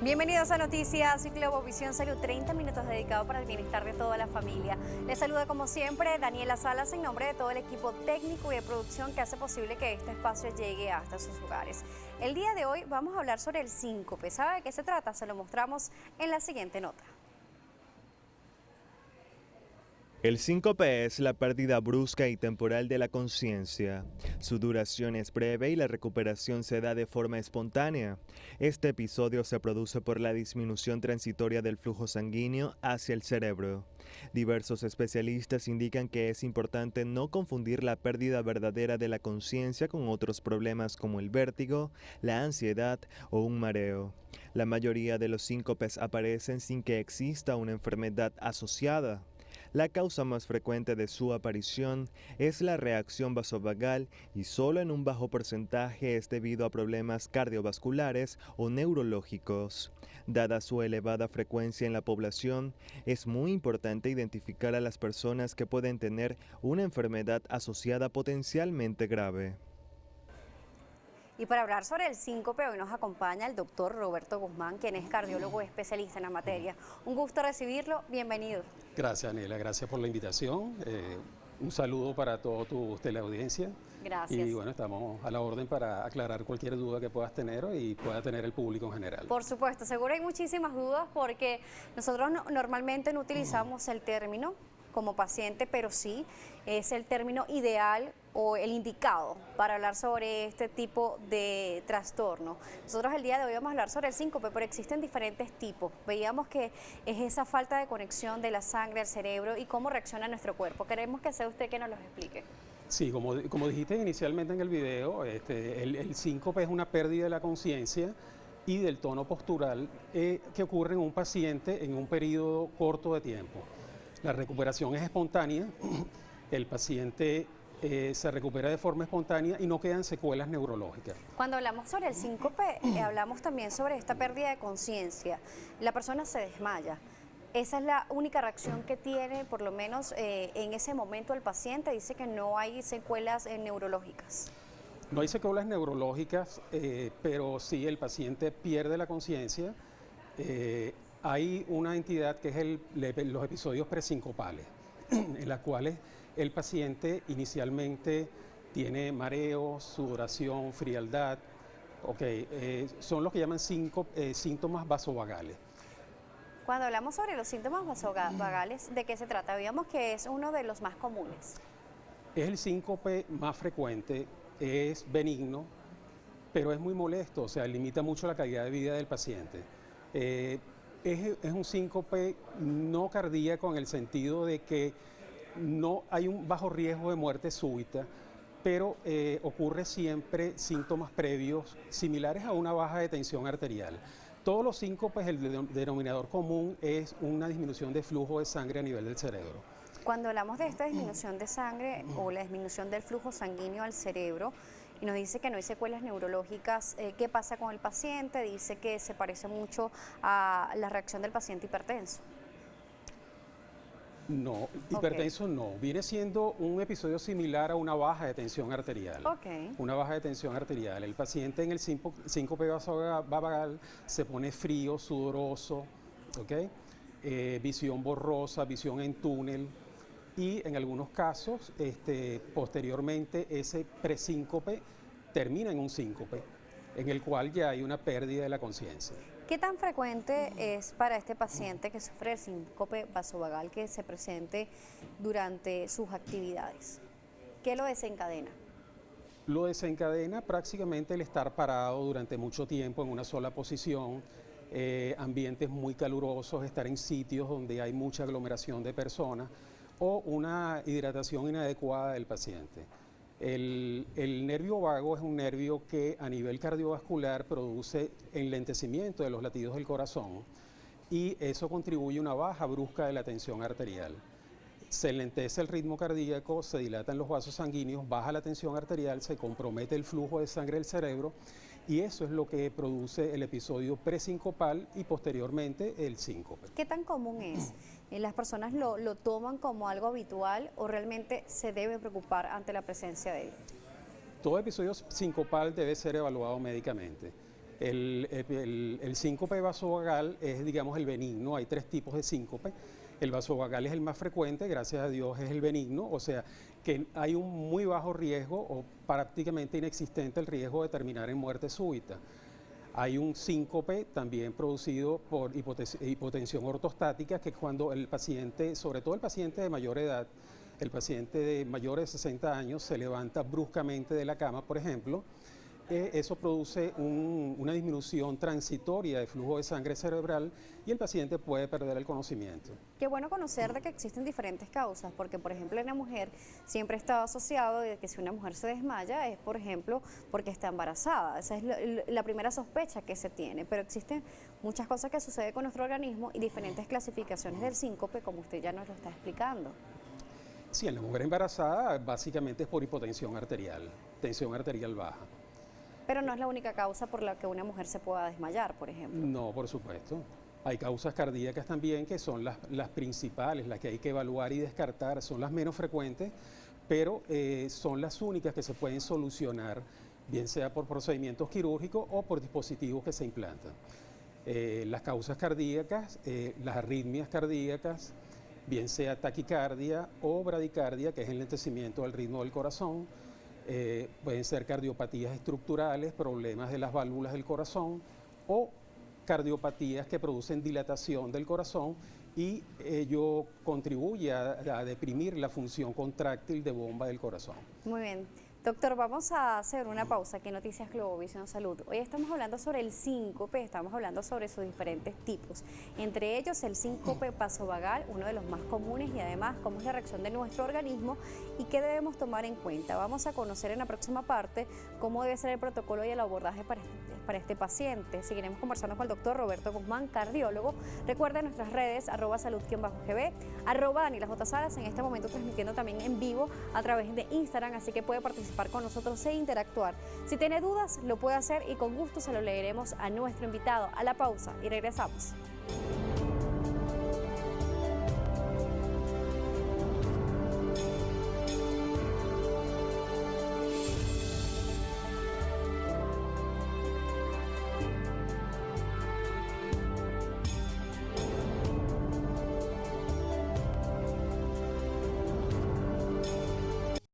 Bienvenidos a Noticias Globovisión Salud, 30 minutos dedicados para el bienestar de toda la familia. Les saluda como siempre Daniela Salas en nombre de todo el equipo técnico y de producción que hace posible que este espacio llegue hasta sus hogares. El día de hoy vamos a hablar sobre el síncope. ¿Sabe de qué se trata? Se lo mostramos en la siguiente nota. El síncope es la pérdida brusca y temporal de la conciencia. Su duración es breve y la recuperación se da de forma espontánea. Este episodio se produce por la disminución transitoria del flujo sanguíneo hacia el cerebro. Diversos especialistas indican que es importante no confundir la pérdida verdadera de la conciencia con otros problemas como el vértigo, la ansiedad o un mareo. La mayoría de los síncopes aparecen sin que exista una enfermedad asociada. La causa más frecuente de su aparición es la reacción vasovagal y solo en un bajo porcentaje es debido a problemas cardiovasculares o neurológicos. Dada su elevada frecuencia en la población, es muy importante identificar a las personas que pueden tener una enfermedad asociada potencialmente grave. Y para hablar sobre el síncope, hoy nos acompaña el doctor Roberto Guzmán, quien es cardiólogo especialista en la materia. Un gusto recibirlo, bienvenido. Gracias, Anela, gracias por la invitación. Un saludo para toda tu teleaudiencia. Gracias. Y bueno, estamos a la orden para aclarar cualquier duda que puedas tener y pueda tener el público en general. Por supuesto, seguro hay muchísimas dudas porque nosotros normalmente no utilizamos el término como paciente, pero sí es el término ideal o el indicado para hablar sobre este tipo de trastorno. Nosotros el día de hoy vamos a hablar sobre el síncope, pero existen diferentes tipos. Veíamos que es esa falta de conexión de la sangre al cerebro y cómo reacciona nuestro cuerpo. Queremos que sea usted que nos los explique. Sí, como dijiste inicialmente en el video, el síncope es una pérdida de la conciencia y del tono postural que ocurre en un paciente en un periodo corto de tiempo. La recuperación es espontánea, el paciente se recupera de forma espontánea y no quedan secuelas neurológicas. Cuando hablamos sobre el síncope, hablamos también sobre esta pérdida de conciencia. La persona se desmaya. Esa es la única reacción que tiene, por lo menos en ese momento el paciente. Dice que no hay secuelas neurológicas. No hay secuelas neurológicas, pero sí el paciente pierde la conciencia. Hay una entidad que es los episodios presincopales, en las cuales el paciente inicialmente tiene mareos, sudoración, frialdad. Son los que llaman síntomas vasovagales. Cuando hablamos sobre los síntomas vasovagales, ¿de qué se trata? Veíamos que es uno de los más comunes. Es el síncope más frecuente, es benigno, pero es muy molesto, o sea, limita mucho la calidad de vida del paciente. Es un síncope no cardíaco en el sentido de que no hay un bajo riesgo de muerte súbita, pero ocurre siempre síntomas previos similares a una baja de tensión arterial. Todos los síncopes, el denominador común es una disminución de flujo de sangre a nivel del cerebro. Cuando hablamos de esta disminución de sangre o la disminución del flujo sanguíneo al cerebro, y nos dice que no hay secuelas neurológicas, ¿qué pasa con el paciente? Dice que se parece mucho a la reacción del paciente hipertenso. No, hipertenso no. Viene siendo un episodio similar a una baja de tensión arterial. Una baja de tensión arterial. El paciente en el síncope vasovagal se pone frío, sudoroso, visión borrosa, visión en túnel. Y en algunos casos, posteriormente, ese presíncope termina en un síncope, en el cual ya hay una pérdida de la conciencia. ¿Qué tan frecuente es para este paciente que sufre el síncope vasovagal que se presente durante sus actividades? ¿Qué lo desencadena? Lo desencadena prácticamente el estar parado durante mucho tiempo en una sola posición, ambientes muy calurosos, estar en sitios donde hay mucha aglomeración de personas o una hidratación inadecuada del paciente. El nervio vago es un nervio que a nivel cardiovascular produce enlentecimiento de los latidos del corazón y eso contribuye a una baja brusca de la tensión arterial. Se enlentece el ritmo cardíaco, se dilatan los vasos sanguíneos, baja la tensión arterial, se compromete el flujo de sangre del cerebro y eso es lo que produce el episodio presincopal y posteriormente el síncope. ¿Qué tan común es? ¿Las personas lo toman como algo habitual o realmente se debe preocupar ante la presencia de él? Todo episodio sincopal debe ser evaluado médicamente. El síncope vasovagal es, digamos, el benigno. Hay 3 tipos de síncope. El vasovagal es el más frecuente, gracias a Dios es el benigno, o sea que hay un muy bajo riesgo o prácticamente inexistente el riesgo de terminar en muerte súbita. Hay un síncope también producido por hipotensión ortostática, que es cuando el paciente, sobre todo el paciente de mayor edad, el paciente de mayores de 60 años se levanta bruscamente de la cama, por ejemplo. Eso produce una disminución transitoria de flujo de sangre cerebral y el paciente puede perder el conocimiento. Qué bueno conocer de que existen diferentes causas, porque por ejemplo en la mujer siempre está asociado de que si una mujer se desmaya es por ejemplo porque está embarazada. Esa es la primera sospecha que se tiene, pero existen muchas cosas que suceden con nuestro organismo y diferentes clasificaciones del síncope, como usted ya nos lo está explicando. Sí, en la mujer embarazada básicamente es por hipotensión arterial, tensión arterial baja. Pero no es la única causa por la que una mujer se pueda desmayar, por ejemplo. No, por supuesto. Hay causas cardíacas también que son las principales, las que hay que evaluar y descartar, son las menos frecuentes, pero son las únicas que se pueden solucionar, bien sea por procedimientos quirúrgicos o por dispositivos que se implantan. Las causas cardíacas, las arritmias cardíacas, bien sea taquicardia o bradicardia, que es el enlentecimiento del ritmo del corazón. Pueden ser cardiopatías estructurales, problemas de las válvulas del corazón o cardiopatías que producen dilatación del corazón y ello contribuye a deprimir la función contráctil de bomba del corazón. Muy bien. Doctor, vamos a hacer una pausa aquí en Noticias Globovisión Salud. Hoy estamos hablando sobre el síncope, estamos hablando sobre sus diferentes tipos. Entre ellos el síncope vasovagal, uno de los más comunes y además cómo es la reacción de nuestro organismo y qué debemos tomar en cuenta. Vamos a conocer en la próxima parte cómo debe ser el protocolo y el abordaje para este paciente. Seguiremos conversando con el doctor Roberto Guzmán, cardiólogo. Recuerden nuestras redes, @salud_gb, @Daniela J. Salas, en este momento transmitiendo también en vivo a través de Instagram, así que puede participar con nosotros e interactuar. Si tiene dudas, lo puede hacer y con gusto se lo leeremos a nuestro invitado. A la pausa y regresamos.